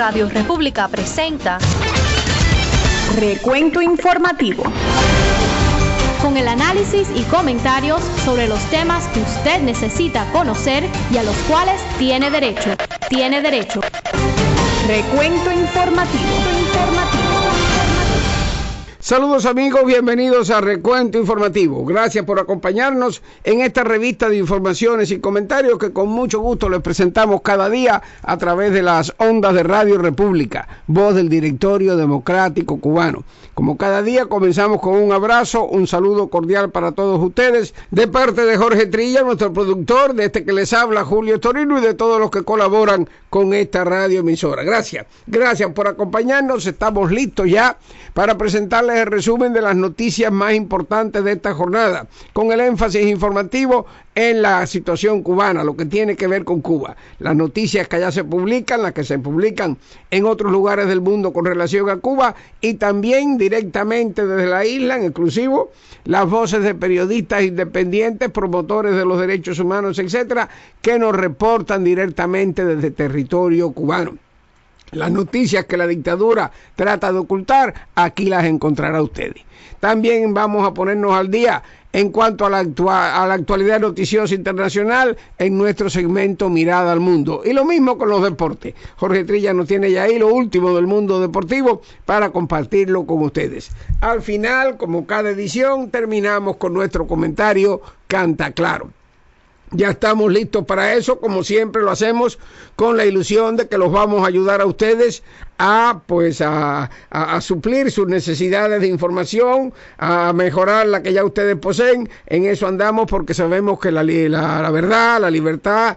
Radio República presenta Recuento Informativo, con el análisis y comentarios sobre los temas que usted necesita conocer y a los cuales tiene derecho. Recuento Informativo. Saludos amigos, bienvenidos a Recuento Informativo. Gracias por acompañarnos en esta revista de informaciones y comentarios que con mucho gusto les presentamos cada día a través de las ondas de Radio República, voz del Directorio Democrático Cubano. Como cada día comenzamos con un abrazo, un saludo cordial para todos ustedes, de parte de Jorge Trilla, nuestro productor, de este que les habla Julio Torino y de todos los que colaboran con esta radioemisora. Gracias por acompañarnos, estamos listos ya para presentarles el resumen de las noticias más importantes de esta jornada, con el énfasis informativo en la situación cubana, lo que tiene que ver con Cuba. Las noticias que allá se publican, las que se publican en otros lugares del mundo con relación a Cuba, y también directamente desde la isla, en exclusivo, las voces de periodistas independientes, promotores de los derechos humanos, etcétera, que nos reportan directamente desde territorio cubano. Las noticias que la dictadura trata de ocultar, aquí las encontrará ustedes. También vamos a ponernos al día en cuanto a la actualidad noticiosa internacional en nuestro segmento Mirada al Mundo. Y lo mismo con los deportes. Jorge Trilla nos tiene ya ahí lo último del mundo deportivo para compartirlo con ustedes. Al final, como cada edición, terminamos con nuestro comentario Canta Claro. Ya estamos listos para eso, como siempre lo hacemos, con la ilusión de que los vamos a ayudar a ustedes a suplir sus necesidades de información, a mejorar la que ya ustedes poseen. En eso andamos porque sabemos que la verdad, la libertad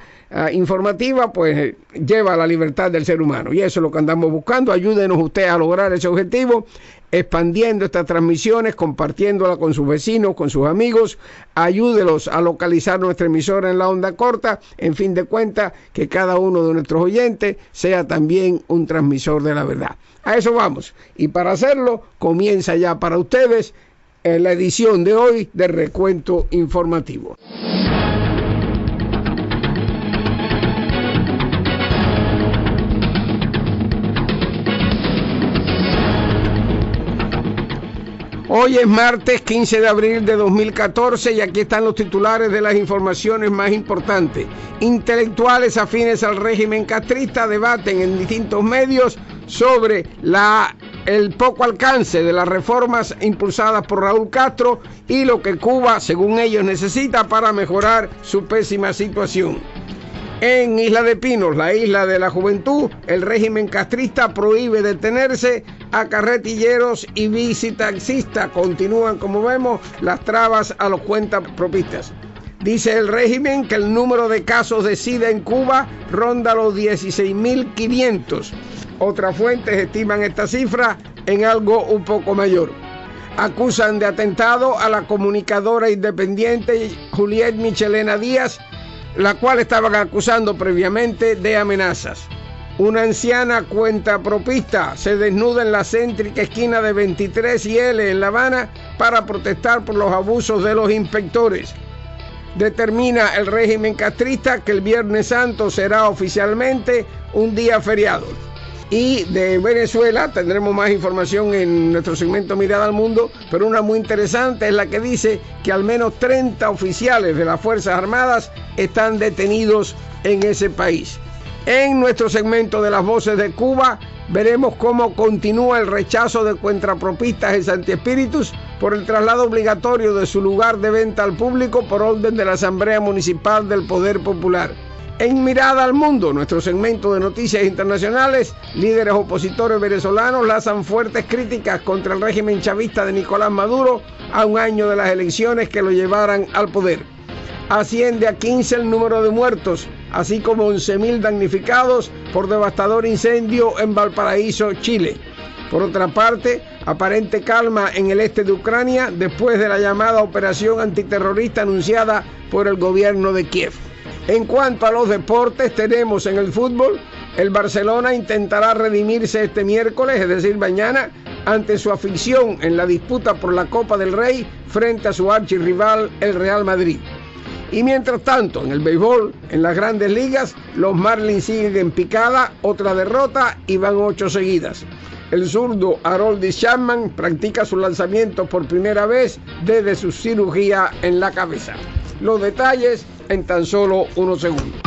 informativa, pues lleva a la libertad del ser humano. Y eso es lo que andamos buscando. Ayúdenos ustedes a lograr ese objetivo, expandiendo estas transmisiones, compartiéndolas con sus vecinos, con sus amigos. Ayúdelos a localizar nuestra emisora en la onda corta. En fin de cuentas, que cada uno de nuestros oyentes sea también un transmisor de la verdad. A eso vamos. Y para hacerlo, comienza ya para ustedes la edición de hoy de Recuento Informativo. Hoy es martes 15 de abril de 2014 y aquí están los titulares de las informaciones más importantes. Intelectuales afines al régimen castrista debaten en distintos medios sobre el poco alcance de las reformas impulsadas por Raúl Castro y lo que Cuba, según ellos, necesita para mejorar su pésima situación. En Isla de Pinos, la isla de la juventud, el régimen castrista prohíbe detenerse a carretilleros y bicitaxistas. Continúan, como vemos, las trabas a los cuentapropistas. Dice el régimen que el número de casos de SIDA en Cuba ronda los 16.500. Otras fuentes estiman esta cifra en algo un poco mayor. Acusan de atentado a la comunicadora independiente Juliet Michelena Díaz, la cual estaban acusando previamente de amenazas. Una anciana cuentapropista se desnuda en la céntrica esquina de 23 y L en La Habana para protestar por los abusos de los inspectores. Determina el régimen castrista que el Viernes Santo será oficialmente un día feriado. Y de Venezuela tendremos más información en nuestro segmento Mirada al Mundo, pero una muy interesante es la que dice que al menos 30 oficiales de las Fuerzas Armadas están detenidos en ese país. En nuestro segmento de las voces de Cuba veremos cómo continúa el rechazo de cuentapropistas en Santi Espíritus por el traslado obligatorio de su lugar de venta al público por orden de la Asamblea Municipal del Poder Popular. En Mirada al Mundo, nuestro segmento de noticias internacionales, líderes opositores venezolanos lanzan fuertes críticas contra el régimen chavista de Nicolás Maduro a un año de las elecciones que lo llevaran al poder. Asciende a 15 el número de muertos, así como 11.000 damnificados por devastador incendio en Valparaíso, Chile. Por otra parte, aparente calma en el este de Ucrania después de la llamada operación antiterrorista anunciada por el gobierno de Kiev. En cuanto a los deportes, tenemos en el fútbol, el Barcelona intentará redimirse este miércoles, es decir, mañana, ante su afición en la disputa por la Copa del Rey frente a su archirrival, el Real Madrid. Y mientras tanto, en el béisbol, en las grandes ligas, los Marlins siguen en picada, otra derrota y van 8 seguidas. El zurdo Aroldis Chapman practica sus lanzamientos por primera vez desde su cirugía en la cabeza. Los detalles en tan solo unos segundos.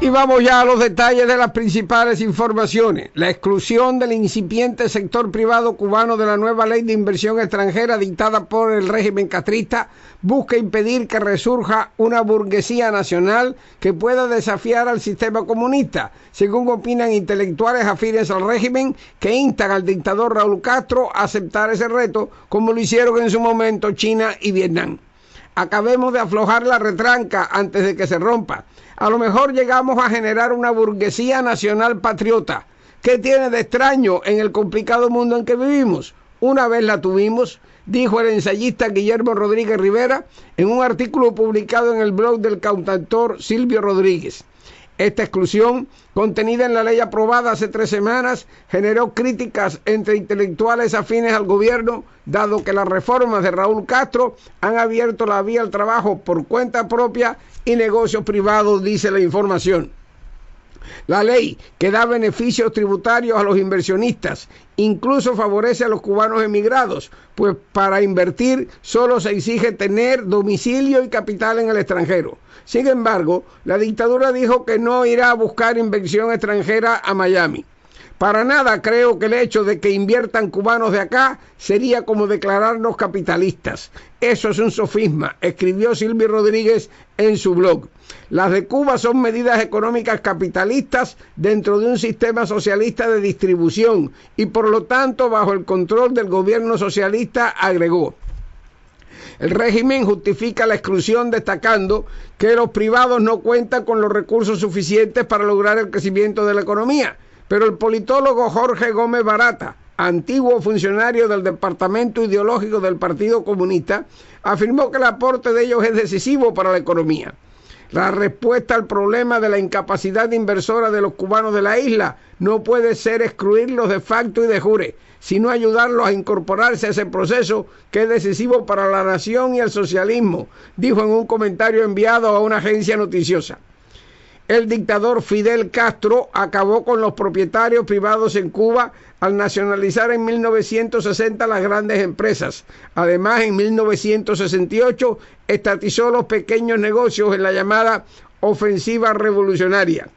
Y vamos ya a los detalles de las principales informaciones. La exclusión del incipiente sector privado cubano de la nueva ley de inversión extranjera dictada por el régimen castrista busca impedir que resurja una burguesía nacional que pueda desafiar al sistema comunista, según opinan intelectuales afines al régimen que instan al dictador Raúl Castro a aceptar ese reto, como lo hicieron en su momento China y Vietnam. Acabemos de aflojar la retranca antes de que se rompa. A lo mejor llegamos a generar una burguesía nacional patriota. ¿Qué tiene de extraño en el complicado mundo en que vivimos? Una vez la tuvimos, dijo el ensayista Guillermo Rodríguez Rivera en un artículo publicado en el blog del cantautor Silvio Rodríguez. Esta exclusión, contenida en la ley aprobada hace 3 semanas, generó críticas entre intelectuales afines al gobierno, dado que las reformas de Raúl Castro han abierto la vía al trabajo por cuenta propia y negocios privados, dice la información. La ley, que da beneficios tributarios a los inversionistas, incluso favorece a los cubanos emigrados, pues para invertir solo se exige tener domicilio y capital en el extranjero. Sin embargo, la dictadura dijo que no irá a buscar inversión extranjera a Miami. Para nada creo que el hecho de que inviertan cubanos de acá sería como declararnos capitalistas. Eso es un sofisma, escribió Silvio Rodríguez en su blog. Las de Cuba son medidas económicas capitalistas dentro de un sistema socialista de distribución y por lo tanto bajo el control del gobierno socialista, agregó. El régimen justifica la exclusión destacando que los privados no cuentan con los recursos suficientes para lograr el crecimiento de la economía. Pero el politólogo Jorge Gómez Barata, antiguo funcionario del Departamento Ideológico del Partido Comunista, afirmó que el aporte de ellos es decisivo para la economía. La respuesta al problema de la incapacidad inversora de los cubanos de la isla no puede ser excluirlos de facto y de jure, sino ayudarlos a incorporarse a ese proceso que es decisivo para la nación y el socialismo, dijo en un comentario enviado a una agencia noticiosa. El dictador Fidel Castro acabó con los propietarios privados en Cuba al nacionalizar en 1960 las grandes empresas. Además, en 1968 estatizó los pequeños negocios en la llamada ofensiva revolucionaria.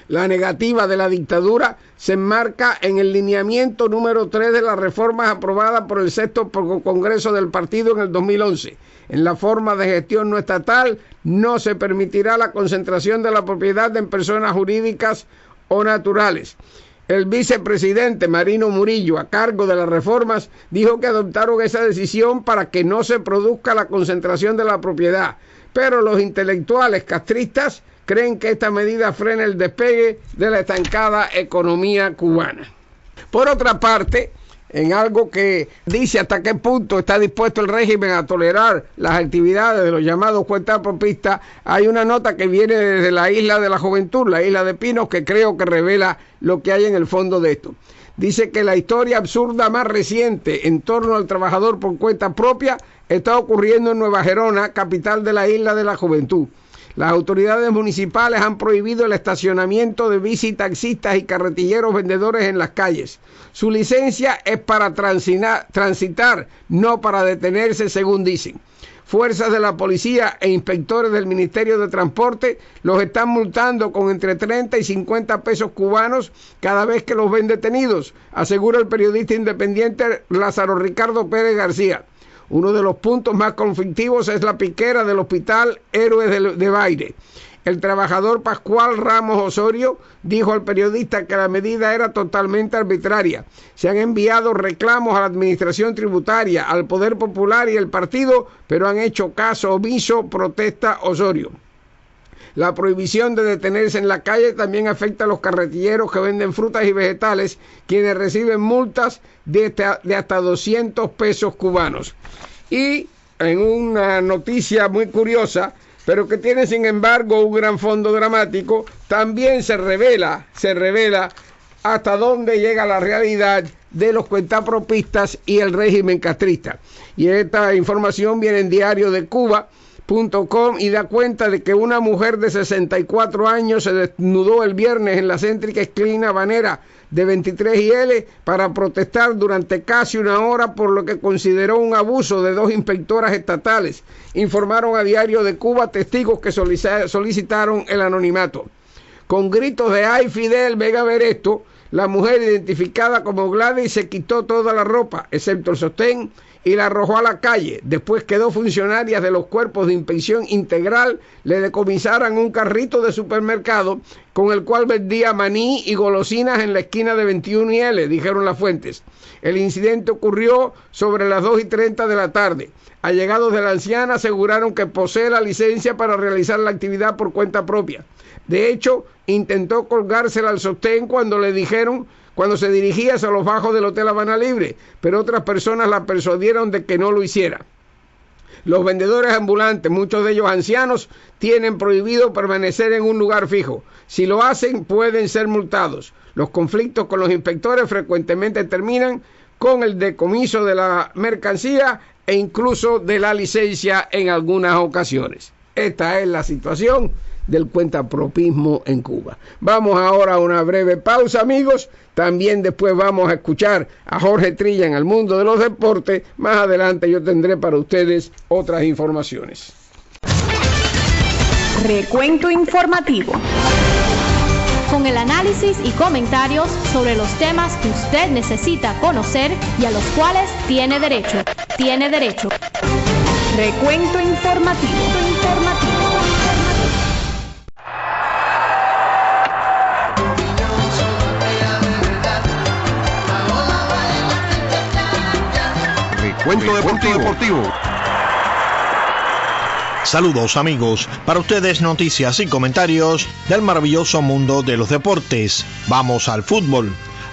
La negativa de la dictadura se enmarca en el lineamiento número 3 de las reformas aprobadas por el 6º Congreso del partido en el 2011. En la forma de gestión no estatal no se permitirá la concentración de la propiedad en personas jurídicas o naturales. El vicepresidente Marino Murillo, a cargo de las reformas, dijo que adoptaron esa decisión para que no se produzca la concentración de la propiedad. Pero los intelectuales castristas creen que esta medida frena el despegue de la estancada economía cubana. Por otra parte, en algo que dice hasta qué punto está dispuesto el régimen a tolerar las actividades de los llamados cuentapropistas, hay una nota que viene desde la Isla de la Juventud, la Isla de Pinos, que creo que revela lo que hay en el fondo de esto. Dice que la historia absurda más reciente en torno al trabajador por cuenta propia está ocurriendo en Nueva Gerona, capital de la Isla de la Juventud. Las autoridades municipales han prohibido el estacionamiento de bicitaxistas y carretilleros vendedores en las calles. Su licencia es para transitar, no para detenerse, según dicen. Fuerzas de la policía e inspectores del Ministerio de Transporte los están multando con entre 30 y 50 pesos cubanos cada vez que los ven detenidos, asegura el periodista independiente Lázaro Ricardo Pérez García. Uno de los puntos más conflictivos es la piquera del Hospital Héroes de Baile. El trabajador Pascual Ramos Osorio dijo al periodista que la medida era totalmente arbitraria. Se han enviado reclamos a la administración tributaria, al Poder Popular y al partido, pero han hecho caso omiso, protesta Osorio. La prohibición de detenerse en la calle también afecta a los carretilleros que venden frutas y vegetales, quienes reciben multas de hasta 200 pesos cubanos. Y en una noticia muy curiosa, pero que tiene sin embargo un gran fondo dramático, también se revela hasta dónde llega la realidad de los cuentapropistas y el régimen castrista. Y esta información viene en diariodecuba.com y da cuenta de que una mujer de 64 años se desnudó el viernes en la céntrica esquina habanera de 23 y L para protestar durante casi una hora por lo que consideró un abuso de 2 inspectoras estatales. Informaron a Diario de Cuba testigos que solicitaron el anonimato. Con gritos de ¡ay Fidel, venga a ver esto!, la mujer identificada como Gladys se quitó toda la ropa, excepto el sostén, y la arrojó a la calle. Después que 2 funcionarias de los cuerpos de inspección integral le decomisaran un carrito de supermercado con el cual vendía maní y golosinas en la esquina de 21 y L, dijeron las fuentes. El incidente ocurrió sobre las 2:30 de la tarde. Allegados de la anciana aseguraron que posee la licencia para realizar la actividad por cuenta propia. De hecho, intentó colgársela al sostén cuando se dirigía hacia los bajos del Hotel Habana Libre, pero otras personas la persuadieron de que no lo hiciera. Los vendedores ambulantes, muchos de ellos ancianos, tienen prohibido permanecer en un lugar fijo. Si lo hacen, pueden ser multados. Los conflictos con los inspectores frecuentemente terminan con el decomiso de la mercancía e incluso de la licencia en algunas ocasiones. Esta es la situación del cuentapropismo en Cuba. Vamos ahora a una breve pausa, amigos. También después vamos a escuchar a Jorge Trilla en el mundo de los deportes. Más adelante yo tendré para ustedes otras informaciones. Recuento informativo. Con el análisis y comentarios sobre los temas que usted necesita conocer y a los cuales tiene derecho. Recuento informativo. Recuento deportivo. Saludos amigos, para ustedes noticias y comentarios del maravilloso mundo de los deportes. Vamos al fútbol.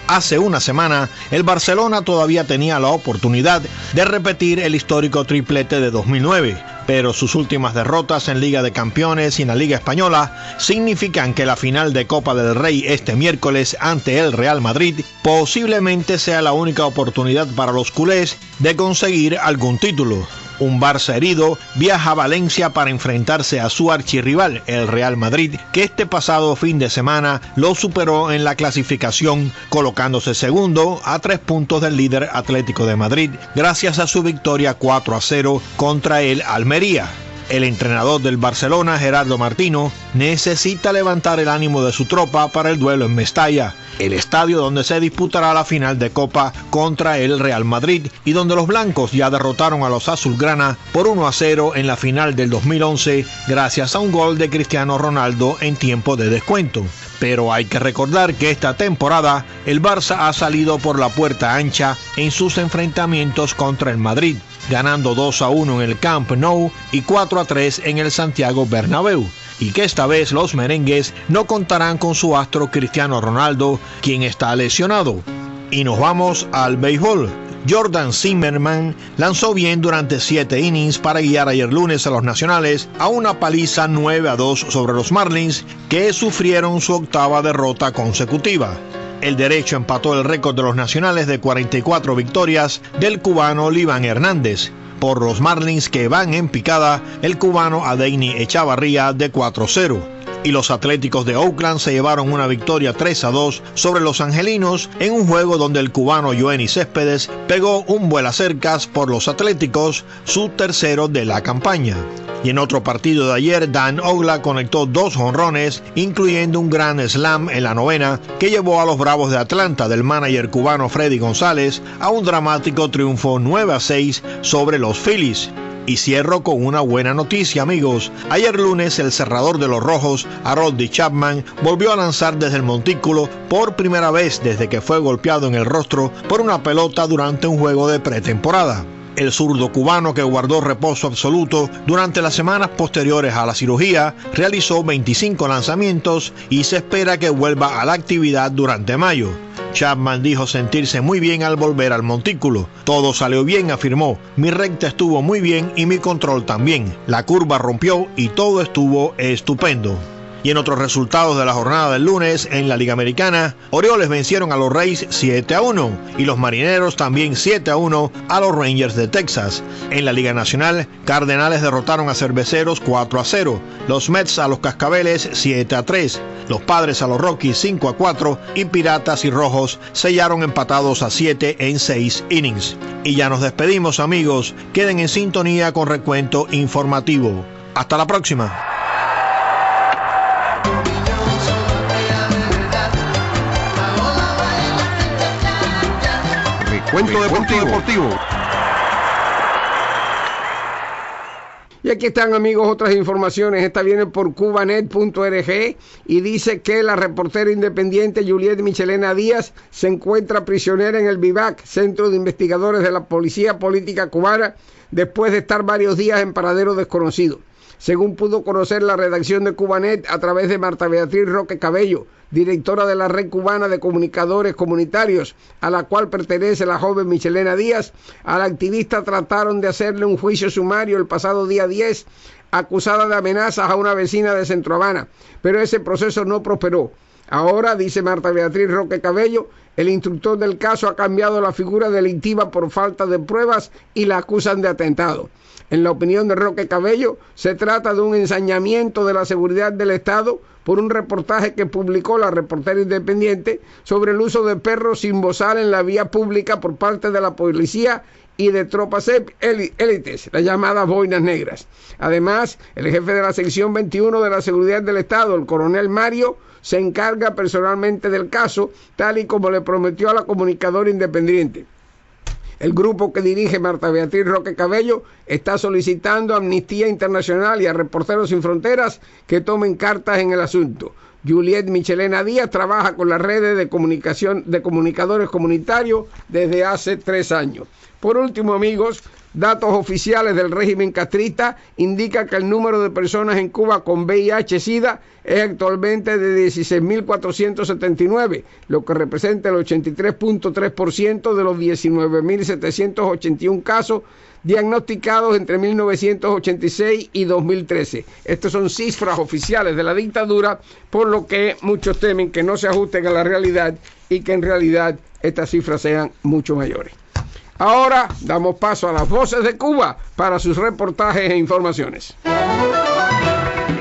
Hace una semana, el Barcelona todavía tenía la oportunidad de repetir el histórico triplete de 2009, pero sus últimas derrotas en Liga de Campeones y en la Liga Española significan que la final de Copa del Rey este miércoles ante el Real Madrid posiblemente sea la única oportunidad para los culés de conseguir algún título. Un Barça herido viaja a Valencia para enfrentarse a su archirrival, el Real Madrid, que este pasado fin de semana lo superó en la clasificación, colocándose segundo a 3 puntos del líder Atlético de Madrid, gracias a su victoria 4-0 contra el Almería. El entrenador del Barcelona, Gerardo Martino, necesita levantar el ánimo de su tropa para el duelo en Mestalla, el estadio donde se disputará la final de Copa contra el Real Madrid y donde los blancos ya derrotaron a los azulgrana por 1-0 en la final del 2011 gracias a un gol de Cristiano Ronaldo en tiempo de descuento. Pero hay que recordar que esta temporada el Barça ha salido por la puerta ancha en sus enfrentamientos contra el Madrid, ganando 2-1 en el Camp Nou y 4-3 en el Santiago Bernabéu, y que esta vez los merengues no contarán con su astro Cristiano Ronaldo, quien está lesionado. Y nos vamos al béisbol. Jordan Zimmerman lanzó bien durante 7 innings para guiar ayer lunes a los Nacionales a una paliza 9-2 sobre los Marlins, que sufrieron su 8ª derrota consecutiva. El derecho empató el récord de los Nacionales de 44 victorias del cubano Liván Hernández. Por los Marlins, que van en picada, el cubano Adeiny Echavarría de 4-0. Y los Atléticos de Oakland se llevaron una victoria 3-2 sobre los angelinos en un juego donde el cubano Yoenis Céspedes pegó un vuelacercas por los Atléticos, su tercero de la campaña. Y en otro partido de ayer, Dan Ogla conectó 2 jonrones, incluyendo un grand slam en la 9ª, que llevó a los Bravos de Atlanta del manager cubano Freddy González a un dramático triunfo 9-6 sobre los Phillies. Y cierro con una buena noticia, amigos. Ayer lunes, el cerrador de los Rojos, Aroldis Chapman, volvió a lanzar desde el montículo por primera vez desde que fue golpeado en el rostro por una pelota durante un juego de pretemporada. El zurdo cubano, que guardó reposo absoluto durante las semanas posteriores a la cirugía, realizó 25 lanzamientos y se espera que vuelva a la actividad durante mayo. Chapman dijo sentirse muy bien al volver al montículo. Todo salió bien, afirmó. Mi recta estuvo muy bien y mi control también. La curva rompió y todo estuvo estupendo. Y en otros resultados de la jornada del lunes en la Liga Americana, Orioles vencieron a los Rays 7-1 y los Marineros también 7-1 a los Rangers de Texas. En la Liga Nacional, Cardenales derrotaron a Cerveceros 4-0, los Mets a los Cascabeles 7-3, los Padres a los Rockies 5-4 y Piratas y Rojos sellaron empatados a 7 en 6 innings. Y ya nos despedimos, amigos. Queden en sintonía con Recuento Informativo. Hasta la próxima. Recuento deportivo. Y aquí están, amigos, otras informaciones. Esta viene por cubanet.org y dice que la reportera independiente Juliet Michelena Díaz se encuentra prisionera en el VIVAC, Centro de Investigadores de la Policía Política Cubana, después de estar varios días en paradero desconocido. Según pudo conocer la redacción de Cubanet a través de Marta Beatriz Roque Cabello, directora de la Red Cubana de Comunicadores Comunitarios, a la cual pertenece la joven Michelena Díaz, a la activista trataron de hacerle un juicio sumario el pasado día 10, acusada de amenazas a una vecina de Centro Habana, pero ese proceso no prosperó. Ahora, dice Marta Beatriz Roque Cabello, el instructor del caso ha cambiado la figura delictiva por falta de pruebas y la acusan de atentado. En la opinión de Roque Cabello, se trata de un ensañamiento de la seguridad del Estado por un reportaje que publicó la reportera independiente sobre el uso de perros sin bozal en la vía pública por parte de la policía y de tropas élites, las llamadas boinas negras. Además, el jefe de la sección 21 de la seguridad del Estado, el coronel Mario, se encarga personalmente del caso, tal y como le prometió a la comunicadora independiente. El grupo que dirige Marta Beatriz Roque Cabello está solicitando a Amnistía Internacional y a Reporteros Sin Fronteras que tomen cartas en el asunto. Juliet Michelena Díaz trabaja con las redes de comunicación de comunicadores comunitarios desde hace 3 años. Por último, amigos, datos oficiales del régimen castrista indican que el número de personas en Cuba con VIH-Sida es actualmente de 16.479, lo que representa el 83.3% de los 19.781 casos diagnosticados entre 1986 y 2013. Estas son cifras oficiales de la dictadura, por lo que muchos temen que no se ajusten a la realidad y que en realidad estas cifras sean mucho mayores. Ahora damos paso a las voces de Cuba para sus reportajes e informaciones.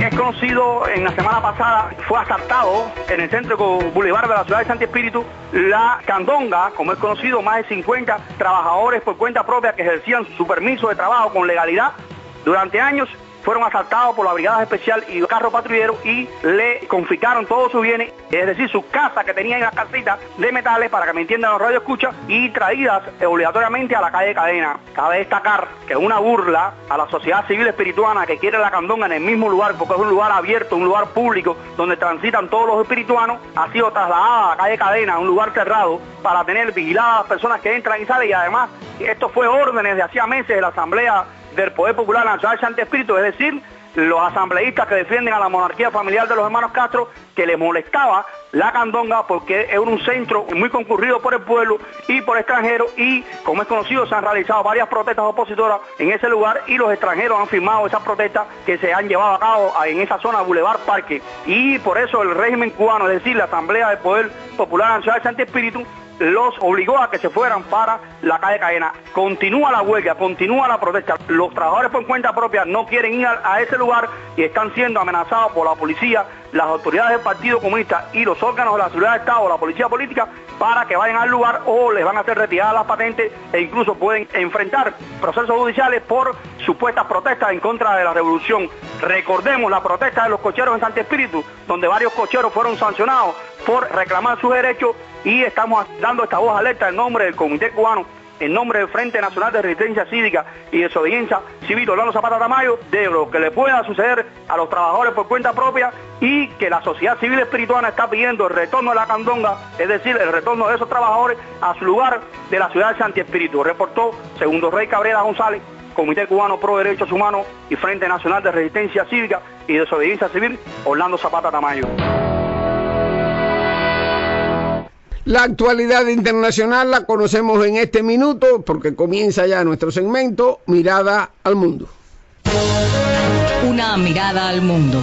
Es conocido, en la semana pasada fue asaltado en el centro Boulevard de la ciudad de Santi Espíritu la Candonga, como es conocido, más de 50 trabajadores por cuenta propia que ejercían su permiso de trabajo con legalidad durante años. Fueron asaltados por la Brigada Especial y el carro patrullero y le confiscaron todos sus bienes, es decir, sus casas que tenían en las casitas de metales, para que me entiendan los radioescuchas, y traídas obligatoriamente a la calle Cadena. Cabe destacar que es una burla a la sociedad civil espirituana que quiere la Candonga en el mismo lugar, porque es un lugar abierto, un lugar público donde transitan todos los espirituanos. Ha sido trasladada a la calle Cadena, un lugar cerrado, para tener vigiladas a las personas que entran y salen, y además esto fue órdenes de hacía meses de la Asamblea del Poder Popular Nacional de Santi Espíritu, es decir, los asambleístas que defienden a la monarquía familiar de los hermanos Castro, que les molestaba la Candonga porque es un centro muy concurrido por el pueblo y por extranjeros, y como es conocido se han realizado varias protestas opositoras en ese lugar y los extranjeros han firmado esas protestas que se han llevado a cabo en esa zona Boulevard Parque, y por eso el régimen cubano, es decir, la Asamblea del Poder Popular Nacional de Santi Espíritu, los obligó a que se fueran para la calle Cadena. Continúa la huelga, continúa la protesta. Los trabajadores por cuenta propia no quieren ir a ese lugar y están siendo amenazados por la policía, las autoridades del Partido Comunista y los órganos de la seguridad del Estado, la policía política, para que vayan al lugar o les van a hacer retiradas las patentes e incluso pueden enfrentar procesos judiciales por supuestas protestas en contra de la revolución. Recordemos la protesta de los cocheros en Santi Espíritu, donde varios cocheros fueron sancionados por reclamar sus derechos, y estamos dando esta voz alerta en nombre del Comité Cubano en nombre del Frente Nacional de Resistencia Cívica y Desobediencia Civil, Orlando Zapata Tamayo, de lo que le pueda suceder a los trabajadores por cuenta propia, y que la sociedad civil espirituana está pidiendo el retorno de la candonga, es decir, el retorno de esos trabajadores a su lugar de la ciudad de Santi Espíritu. Reportó Segundo Rey Cabrera González, Comité Cubano Pro Derechos Humanos y Frente Nacional de Resistencia Cívica y Desobediencia Civil, Orlando Zapata Tamayo. La actualidad internacional la conocemos en este minuto porque comienza ya nuestro segmento Mirada al Mundo. Una mirada al mundo.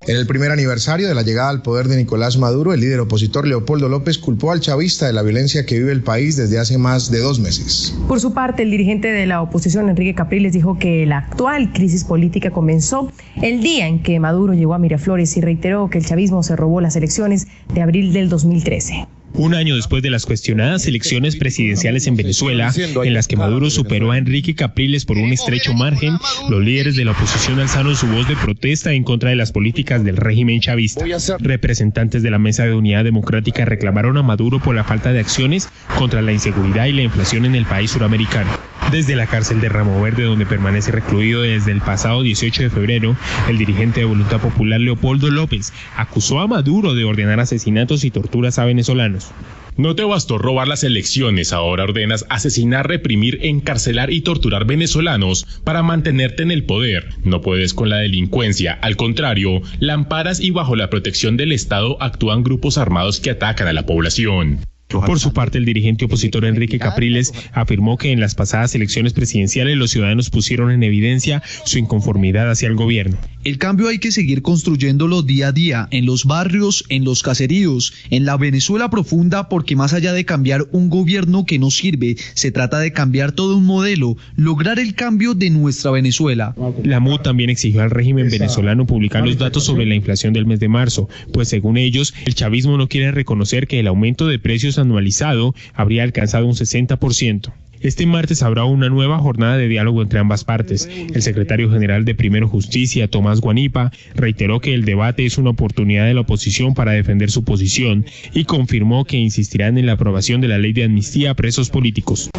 En el primer aniversario de la llegada al poder de Nicolás Maduro, el líder opositor Leopoldo López culpó al chavista de la violencia que vive el país desde hace más de 2 meses. Por su parte, el dirigente de la oposición, Enrique Capriles, dijo que la actual crisis política comenzó el día en que Maduro llegó a Miraflores y reiteró que el chavismo se robó las elecciones de abril del 2013. Un año después de las cuestionadas elecciones presidenciales en Venezuela, en las que Maduro superó a Enrique Capriles por un estrecho margen, los líderes de la oposición alzaron su voz de protesta en contra de las políticas del régimen chavista. Representantes de la Mesa de Unidad Democrática reclamaron a Maduro por la falta de acciones contra la inseguridad y la inflación en el país suramericano. Desde la cárcel de Ramo Verde, donde permanece recluido desde el pasado 18 de febrero, el dirigente de Voluntad Popular, Leopoldo López, acusó a Maduro de ordenar asesinatos y torturas a venezolanos. No te bastó robar las elecciones, ahora ordenas asesinar, reprimir, encarcelar y torturar venezolanos para mantenerte en el poder. No puedes con la delincuencia, al contrario, la amparas y bajo la protección del Estado actúan grupos armados que atacan a la población. Por su parte, el dirigente opositor Enrique Capriles afirmó que en las pasadas elecciones presidenciales los ciudadanos pusieron en evidencia su inconformidad hacia el gobierno. El cambio hay que seguir construyéndolo día a día, en los barrios, en los caseríos, en la Venezuela profunda, porque más allá de cambiar un gobierno que no sirve, se trata de cambiar todo un modelo, lograr el cambio de nuestra Venezuela. La MUD también exigió al régimen venezolano publicar los datos sobre la inflación del mes de marzo, pues según ellos, el chavismo no quiere reconocer que el aumento de precios anualizado habría alcanzado un 60%. Este martes habrá una nueva jornada de diálogo entre ambas partes. El secretario general de Primero Justicia, Tomás Guanipa, reiteró que el debate es una oportunidad de la oposición para defender su posición y confirmó que insistirán en la aprobación de la ley de amnistía a presos políticos.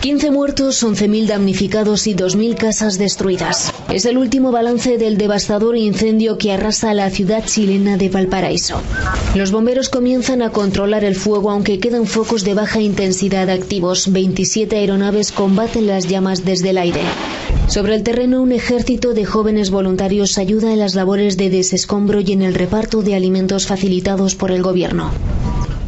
15 muertos, 11.000 damnificados y 2.000 casas destruidas. Es el último balance del devastador incendio que arrasa la ciudad chilena de Valparaíso. Los bomberos comienzan a controlar el fuego, aunque quedan focos de baja intensidad activos. 27 aeronaves combaten las llamas desde el aire. Sobre el terreno, un ejército de jóvenes voluntarios ayuda en las labores de desescombro y en el reparto de alimentos facilitados por el gobierno.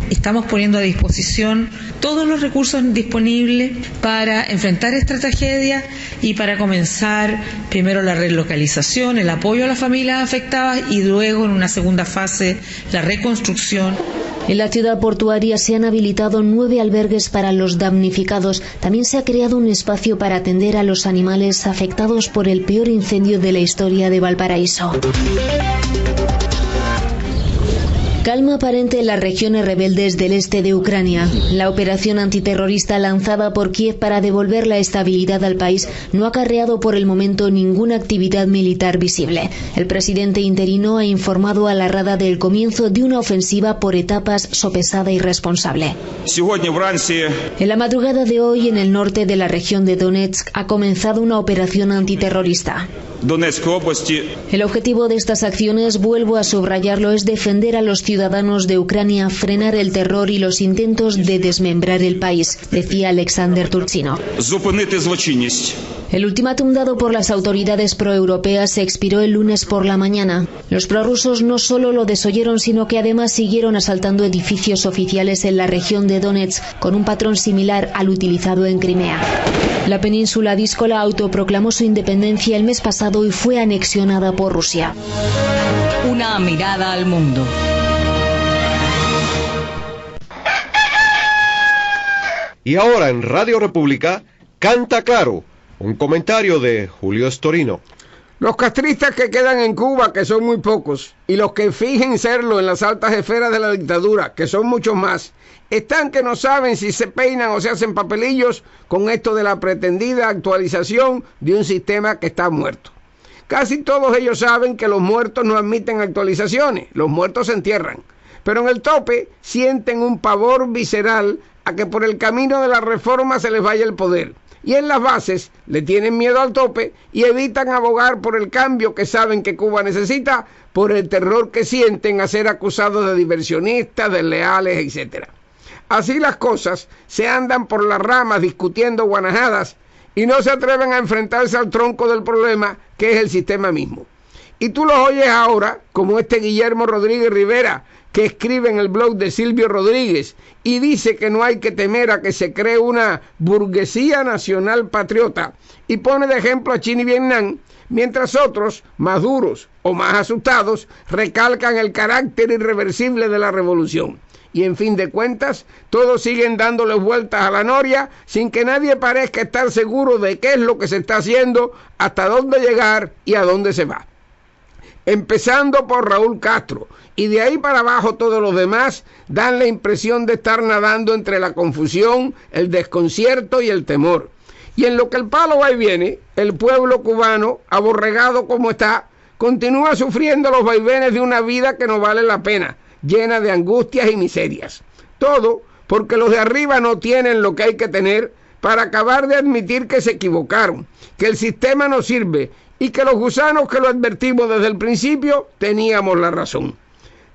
Estamos poniendo a disposición todos los recursos disponibles para enfrentar esta tragedia y para comenzar primero la relocalización, el apoyo a las familias afectadas y luego en una segunda fase la reconstrucción. En la ciudad portuaria se han habilitado 9 albergues para los damnificados. También se ha creado un espacio para atender a los animales afectados por el peor incendio de la historia de Valparaíso. Calma aparente en las regiones rebeldes del este de Ucrania. La operación antiterrorista lanzada por Kiev para devolver la estabilidad al país no ha acarreado por el momento ninguna actividad militar visible. El presidente interino ha informado a la Rada del comienzo de una ofensiva por etapas sopesada y responsable. En la madrugada de hoy, en el norte de la región de Donetsk, ha comenzado una operación antiterrorista. El objetivo de estas acciones, vuelvo a subrayarlo, es defender a los ciudadanos de Ucrania, frenar el terror y los intentos de desmembrar el país, decía Alexander Turchynov. El ultimátum dado por las autoridades proeuropeas se expiró el lunes por la mañana. Los prorrusos no solo lo desoyeron, sino que además siguieron asaltando edificios oficiales en la región de Donetsk, con un patrón similar al utilizado en Crimea. La península díscola autoproclamó su independencia el mes pasado y fue anexionada por Rusia. Una mirada al mundo. Y ahora en Radio República, Canta Claro, un comentario de Julio Storino. Los castristas que quedan en Cuba, que son muy pocos, y los que fingen serlo en las altas esferas de la dictadura, que son muchos más, están que no saben si se peinan o se hacen papelillos con esto de la pretendida actualización de un sistema que está muerto. Casi todos ellos saben que los muertos no admiten actualizaciones, los muertos se entierran. pero en el tope sienten un pavor visceral a que por el camino de la reforma se les vaya el poder. Y en las bases le tienen miedo al tope y evitan abogar por el cambio que saben que Cuba necesita por el terror que sienten a ser acusados de diversionistas, desleales, etc. Así las cosas, se andan por las ramas discutiendo guanajadas y no se atreven a enfrentarse al tronco del problema, que es el sistema mismo. Y tú los oyes ahora, como este Guillermo Rodríguez Rivera, que escribe en el blog de Silvio Rodríguez y dice que no hay que temer a que se cree una burguesía nacional patriota y pone de ejemplo a China y Vietnam, mientras otros, más duros o más asustados, recalcan el carácter irreversible de la revolución. Y en fin de cuentas, todos siguen dándole vueltas a la noria sin que nadie parezca estar seguro de qué es lo que se está haciendo, hasta dónde llegar y a dónde se va. Empezando por Raúl Castro, y de ahí para abajo todos los demás dan la impresión de estar nadando entre la confusión, el desconcierto y el temor. Y en lo que el palo va y viene, el pueblo cubano, aborregado como está, continúa sufriendo los vaivenes de una vida que no vale la pena, llena de angustias y miserias. Todo porque los de arriba no tienen lo que hay que tener para acabar de admitir que se equivocaron, que el sistema no sirve y que los gusanos que lo advertimos desde el principio teníamos la razón.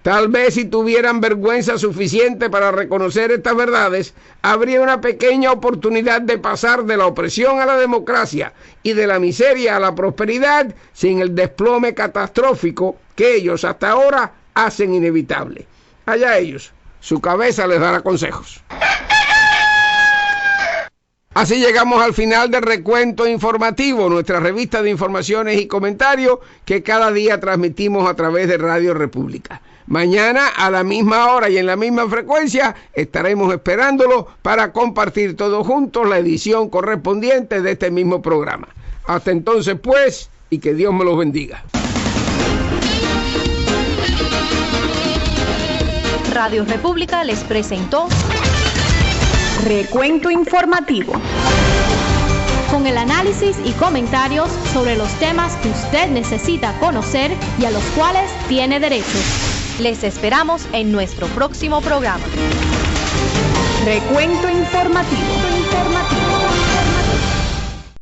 Tal vez si tuvieran vergüenza suficiente para reconocer estas verdades, habría una pequeña oportunidad de pasar de la opresión a la democracia y de la miseria a la prosperidad sin el desplome catastrófico que ellos hasta ahora hacen inevitable. Allá ellos, su cabeza les dará consejos. Así llegamos al final del Recuento Informativo, nuestra revista de informaciones y comentarios que cada día transmitimos a través de Radio República. Mañana a la misma hora y en la misma frecuencia estaremos esperándolo para compartir todos juntos la edición correspondiente de este mismo programa. Hasta entonces pues, y que Dios me los bendiga. Radio República les presentó Recuento Informativo, con el análisis y comentarios sobre los temas que usted necesita conocer y a los cuales tiene derecho. Les esperamos en nuestro próximo programa. Recuento Informativo.